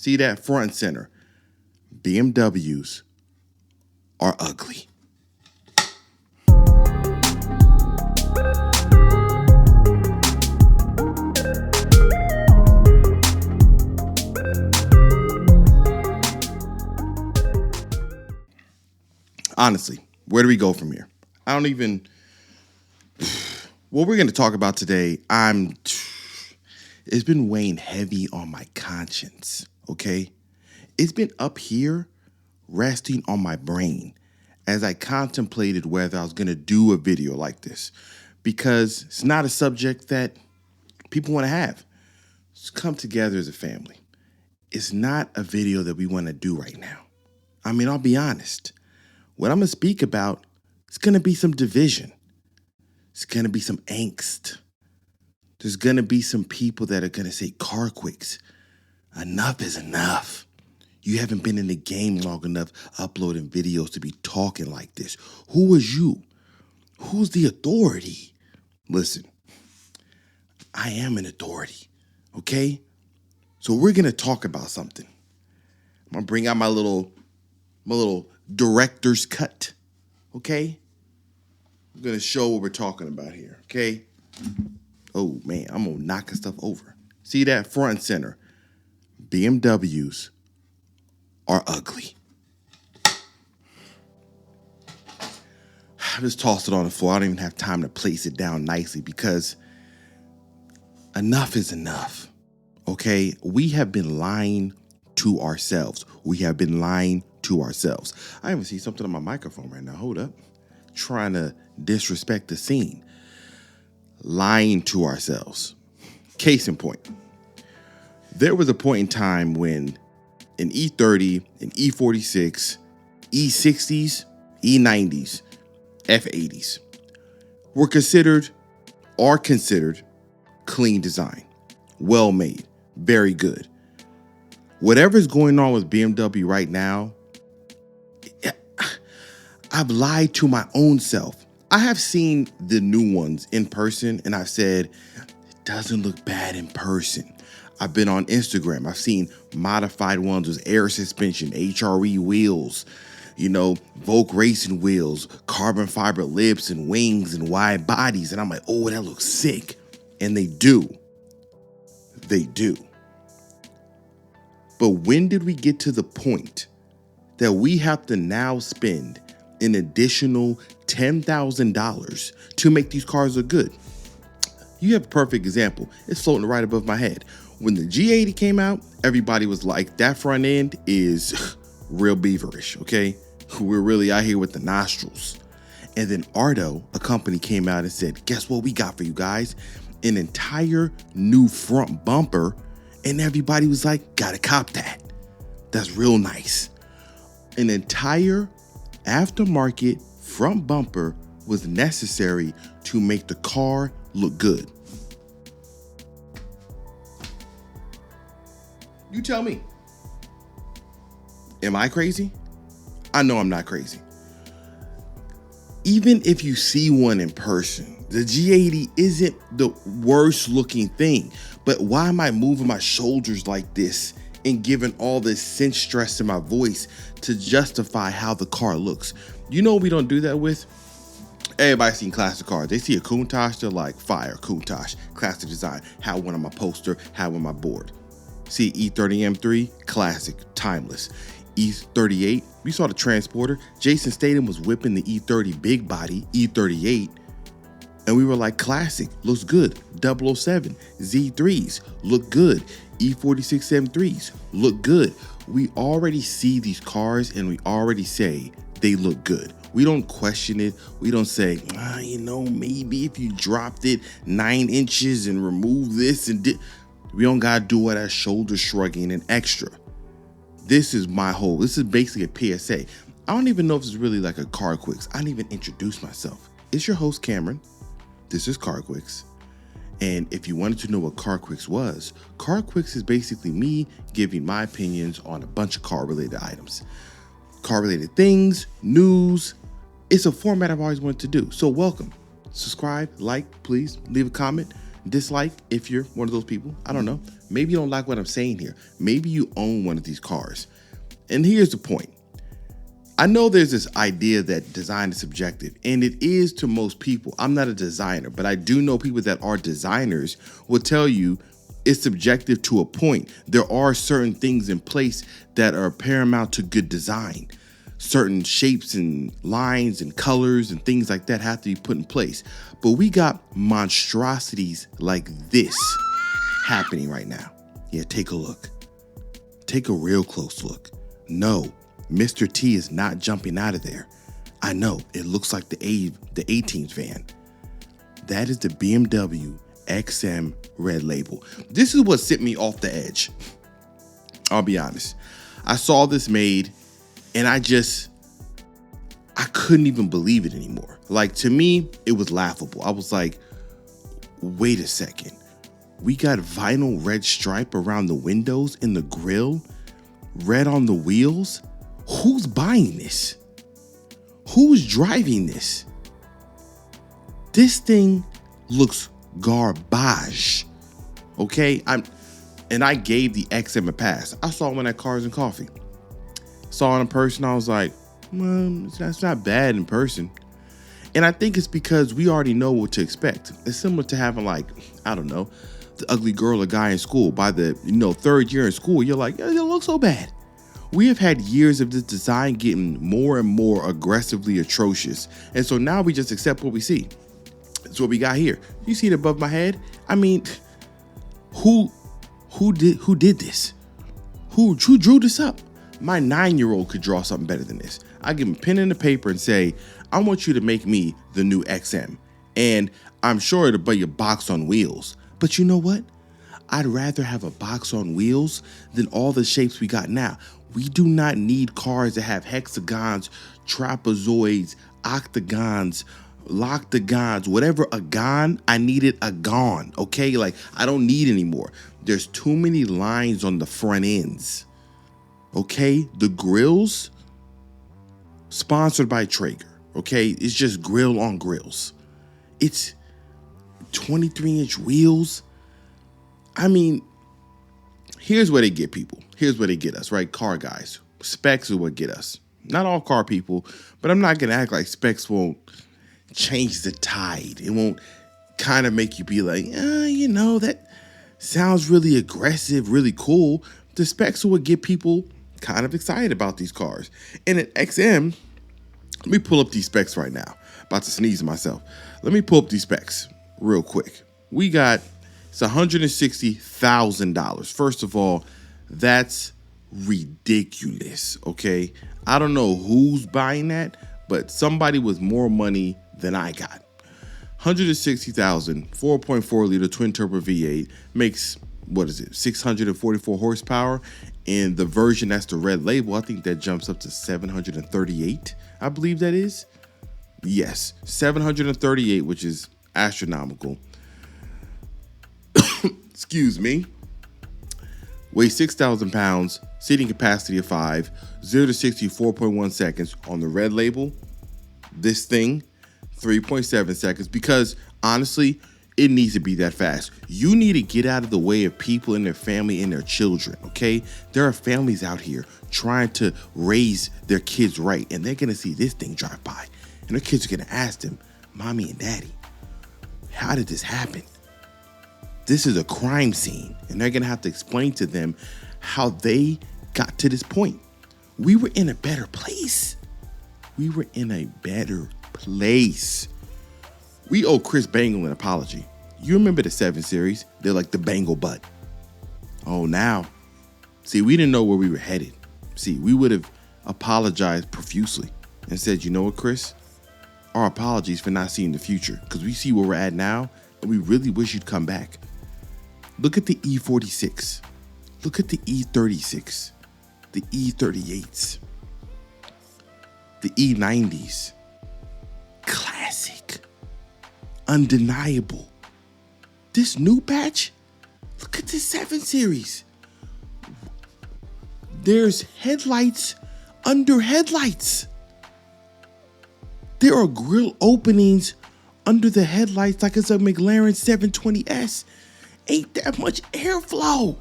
See that front and center. BMWs are ugly. Honestly, where do we go from here? What we're going to talk about today, it's been weighing heavy on my conscience, okay? It's been up here resting on my brain as I contemplated whether I was going to do a video like this, because it's not a subject that people want to have. Let's come together as a family. It's not a video that we want to do right now. I mean, I'll be honest. What I'm going to speak about, it's going to be some division. It's going to be some angst. There's going to be some people that are going to say, CarQuicks, enough is enough. You haven't been in the game long enough uploading videos to be talking like this. Who was you? Who's the authority? Listen, I am an authority, okay? So we're going to talk about something. I'm going to bring out my little director's cut, okay? I'm going to show what we're talking about here, okay? Oh, man, I'm going to knock stuff over. See that front and center. BMWs are ugly. I just tossed it on the floor. I don't even have time to place it down nicely because enough is enough, okay? We have been lying to ourselves. I even see something on my microphone right now. Hold up. Trying to disrespect the scene. Lying to ourselves. Case in point. There was a point in time when an E30, an E46, E60s, E90s, F80s are considered clean design. Well made. Very good. Whatever's going on with BMW right now, I've lied to my own self. I have seen the new ones in person and I've said, it doesn't look bad in person. I've been on Instagram. I've seen modified ones with air suspension, HRE wheels, Volk racing wheels, carbon fiber lips and wings and wide bodies. And I'm like, oh, that looks sick. And they do. But when did we get to the point that we have to now spend an additional $10,000 to make these cars look good? You have a perfect example. It's floating right above my head. When the G80 came out, everybody was like, that front end is real beaverish, okay? We're really out here with the nostrils. And then Ardo, a company, came out and said, guess what we got for you guys? An entire new front bumper. And everybody was like, gotta cop that. That's real nice. An entire aftermarket front bumper was necessary to make the car look good. You tell me. Am I crazy? I know I'm not crazy. Even if you see one in person, the G80 isn't the worst looking thing. But why am I moving my shoulders like this and giving all this sense stress in my voice to justify how the car looks? You know we don't do that with? Everybody's seen classic cars. They see a Countach, they're like, fire, Countach, classic design. Had one on my poster, had one on my board. See E30 M3, classic, timeless. E38, we saw the Transporter. Jason Statham was whipping the E30 big body, E38. And we were like, classic, looks good. 007, Z3s, look good. E46 M3s, look good. We already see these cars and we already say they look good. We don't question it. We don't say, maybe if you dropped it 9 inches and removed this and did. We don't got to do all that shoulder shrugging and extra. This is basically a PSA. I don't even know if it's really like a CarQuicks. I didn't even introduce myself. It's your host, Cameron. This is CarQuicks. And if you wanted to know what CarQuicks was, CarQuicks is basically me giving my opinions on a bunch of car-related items. Car-related things, news. It's a format I've always wanted to do. So welcome. Subscribe, like, please, leave a comment. dislike if you're one of those people. I don't know. Maybe you don't like what I'm saying here. Maybe you own one of these cars. And here's the point. I know there's this idea that design is subjective, and it is to most people. I'm not a designer, but I do know people that are designers will tell you it's subjective to a point. There are certain things in place that are paramount to good design. Certain shapes and lines and colors and things like that have to be put in place. But we got monstrosities like this happening right now. Yeah, take a look. Take a real close look. No, Mr. T is not jumping out of there. I know, it looks like the A-Team's van. That is the BMW XM red label. This is what sent me off the edge. I'll be honest. I saw this made and I couldn't even believe it anymore. Like, to me, it was laughable. I was like, wait a second. We got vinyl red stripe around the windows and the grille, red on the wheels. Who's buying this? Who's driving this? This thing looks garbage. Okay? I gave the XM a pass. I saw one at Cars and Coffee. Saw it in person. I was like, well, that's not bad in person. And I think it's because we already know what to expect. It's similar to having, like, I don't know, the ugly girl or guy in school. By the third year in school, you're like, yeah, it don't look so bad. We have had years of this design getting more and more aggressively atrocious. And so now we just accept what we see. That's what we got here. You see it above my head? I mean, who did this? Who drew this up? My 9-year-old could draw something better than this. I give him a pen and a paper and say, I want you to make me the new XM. And I'm sure it'll be a box on wheels. But you know what? I'd rather have a box on wheels than all the shapes we got now. We do not need cars that have hexagons, trapezoids, octagons, loctagons, whatever a gon, I needed a gon, okay? Like, I don't need anymore. There's too many lines on the front ends, okay? The grills, sponsored by Traeger, okay? It's just grill on grills. It's 23-inch wheels. I mean, here's where they get people. Here's where they get us, right? Car guys. Specs are what get us. Not all car people, but I'm not going to act like specs won't change the tide. It won't kind of make you be like, that sounds really aggressive, really cool. The specs are what get people kind of excited about these cars. And at XM, let me pull up these specs right now. About to sneeze myself. Let me pull up these specs real quick. It's $160,000. First of all, that's ridiculous, okay? I don't know who's buying that, but somebody with more money than I got. $160,000, 4.4 liter twin turbo V8 makes, 644 horsepower. And the version that's the red label, I think that jumps up to 738, I believe that is. Yes, 738, which is astronomical. Excuse me. Weighs 6,000 pounds, seating capacity of 5, 0 to 60, 4.1 seconds. On the red label, this thing, 3.7 seconds, because honestly, it needs to be that fast. You need to get out of the way of people and their family and their children, okay? There are families out here trying to raise their kids right, and they're gonna see this thing drive by, and their kids are gonna ask them, Mommy and Daddy, how did this happen? This is a crime scene, and they're gonna have to explain to them how they got to this point. We were in a better place. We were in a better place. We owe Chris Bangle an apology. You remember the 7 Series? They're like the Bangle butt. Oh, now. See, we didn't know where we were headed. See, we would have apologized profusely and said, you know what, Chris? Our apologies for not seeing the future, because we see where we're at now, and we really wish you'd come back. Look at the E46. Look at the E36. The E38s. The E90s. Classic. Undeniable. This new batch, look at the 7 Series. There's headlights under headlights. There are grill openings under the headlights like it's a McLaren 720S. Ain't that much airflow.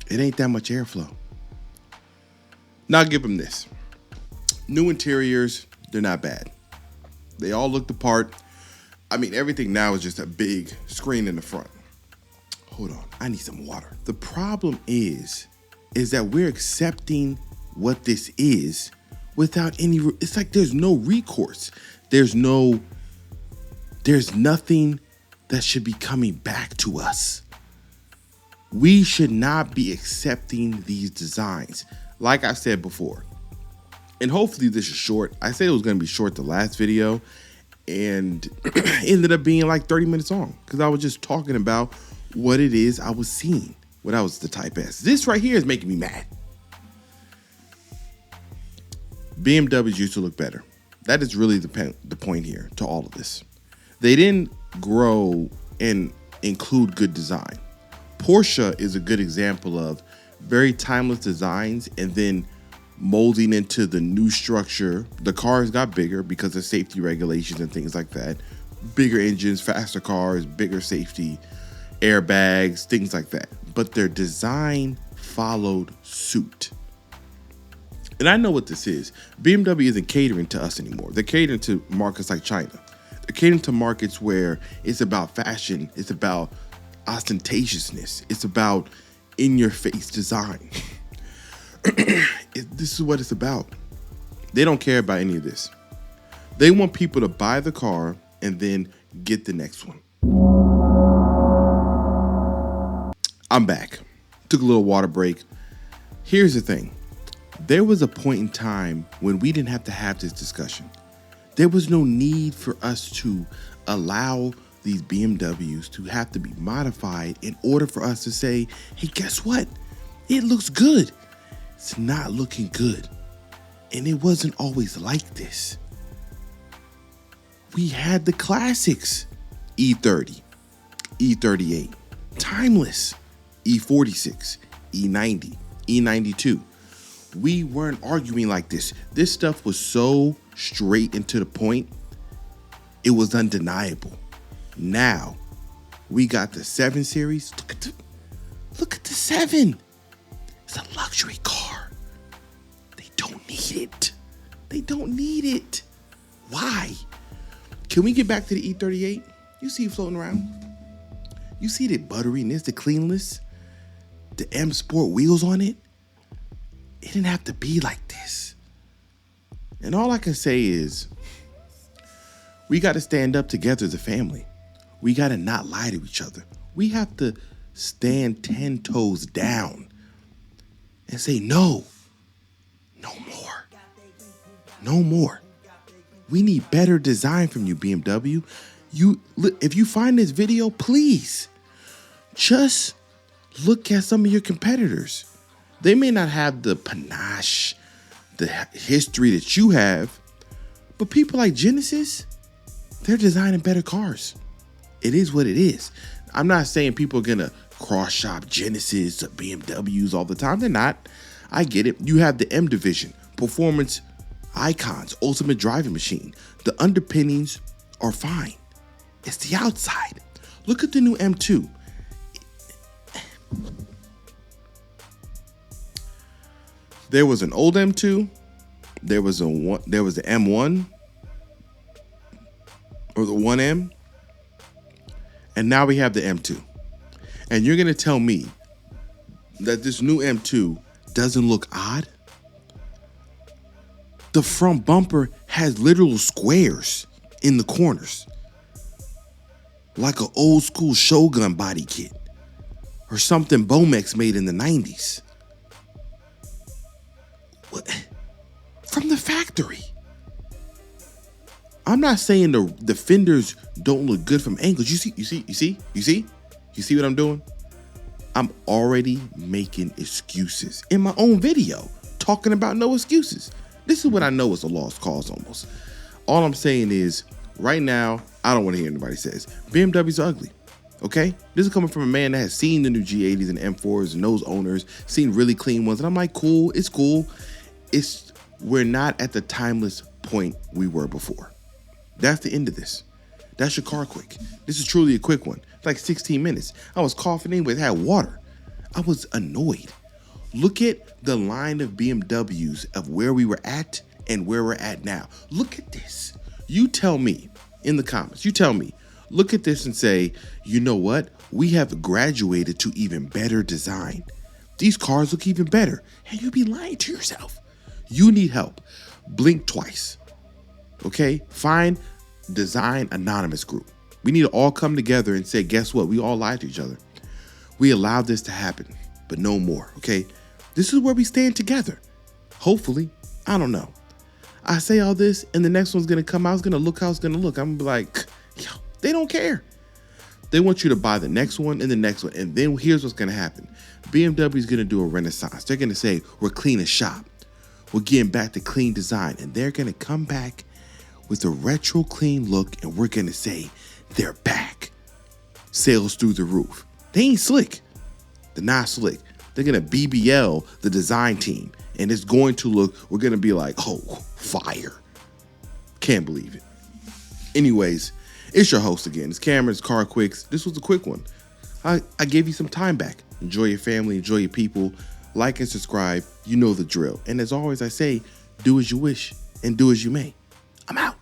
It ain't that much airflow. Now I'll give them this. New interiors, they're not bad. They all look the part. I mean, everything now is just a big screen in the front. Hold on, I need some water. The problem is that we're accepting what this is without any, it's like there's no recourse. There's nothing that should be coming back to us. We should not be accepting these designs. Like I said before, and hopefully this is short. I said it was going to be short the last video, and it ended up being like 30 minutes long because I was just talking about what it is I was seeing when I was the Type S. This right here is making me mad. BMWs used to look better. That is really the point here to all of this. They didn't grow and include good design. Porsche is a good example of very timeless designs and then molding into the new structure. The cars got bigger because of safety regulations and things like that. Bigger engines, faster cars, bigger safety, airbags, things like that. But their design followed suit. And I know what this is. BMW isn't catering to us anymore. They're catering to markets like China. They're catering to markets where it's about fashion. It's about ostentatiousness. It's about in-your-face design. This is what it's about. They don't care about any of this. They want people to buy the car and then get the next one. I'm back. Took a little water break. Here's the thing. There was a point in time when we didn't have to have this discussion. There was no need for us to allow these BMWs to have to be modified in order for us to say, hey, guess what? It looks good. It's not looking good. And it wasn't always like this. We had the classics, E30, E38, timeless, E46, E90, E92. We weren't arguing like this. This stuff was so straight and to the point, it was undeniable. Now, we got the 7 Series. Look at the 7. It's a luxury car. They don't need it. They don't need it. Why? Can we get back to the E38? You see it floating around. You see the butteriness, the cleanliness, the M Sport wheels on it. It didn't have to be like this. And all I can say is, we got to stand up together as a family. We got to not lie to each other. We have to stand 10 toes down and say, no more. No more. We need better design from you, BMW. If you find this video, please just look at some of your competitors. They may not have the panache, the history that you have, but people like Genesis, they're designing better cars. It is what it is. I'm not saying people are going to cross-shop Genesis or BMWs all the time. They're not. I get it. You have the M division, performance icons, ultimate driving machine. The underpinnings are fine. It's the outside. Look at the new M2. There was an old M2. There was the M1 or the 1M. And now we have the M2. And you're going to tell me that this new M2 doesn't look odd? The front bumper has literal squares in the corners, like an old school Shogun body kit or something Bomex made in the 90s. What? From the factory. I'm not saying the fenders don't look good from angles. You see what I'm doing? I'm already making excuses in my own video, talking about no excuses. This is what I know is a lost cause almost. All I'm saying is, right now, I don't want to hear anybody says BMWs are ugly. Okay, this is coming from a man that has seen the new G80s and M4s and those owners, seen really clean ones, and I'm like, cool, it's cool. We're not at the timeless point we were before. That's the end of this. That's your car quick. This is truly a quick one. It's like 16 minutes. I was coughing anyway, had water. I was annoyed. Look at the line of BMWs of where we were at and where we're at now. Look at this. You tell me in the comments, you tell me, look at this and say, you know what? We have graduated to even better design. These cars look even better. And you'd be lying to yourself. You need help. Blink twice. Okay? Find Design Anonymous group. We need to all come together and say, guess what? We all lied to each other. We allowed this to happen, but no more. Okay? This is where we stand together. Hopefully. I don't know. I say all this and the next one's going to come out. It's going to look how it's going to look. I'm going to be like, yo, they don't care. They want you to buy the next one and the next one. And then here's what's going to happen. BMW is going to do a renaissance. They're going to say, we're cleaning shop. We're getting back to clean design. And they're going to come back with a retro clean look. And we're going to say, they're back. Sales through the roof. They ain't slick. They're not slick. They're going to BBL the design team. And it's going to look, we're going to be like, oh, fire. Can't believe it. Anyways, it's your host again. It's Cameron, it's CarQuicks. This was a quick one. I gave you some time back. Enjoy your family, enjoy your people. Like and subscribe. You know the drill. And as always, I say, do as you wish and do as you may. I'm out.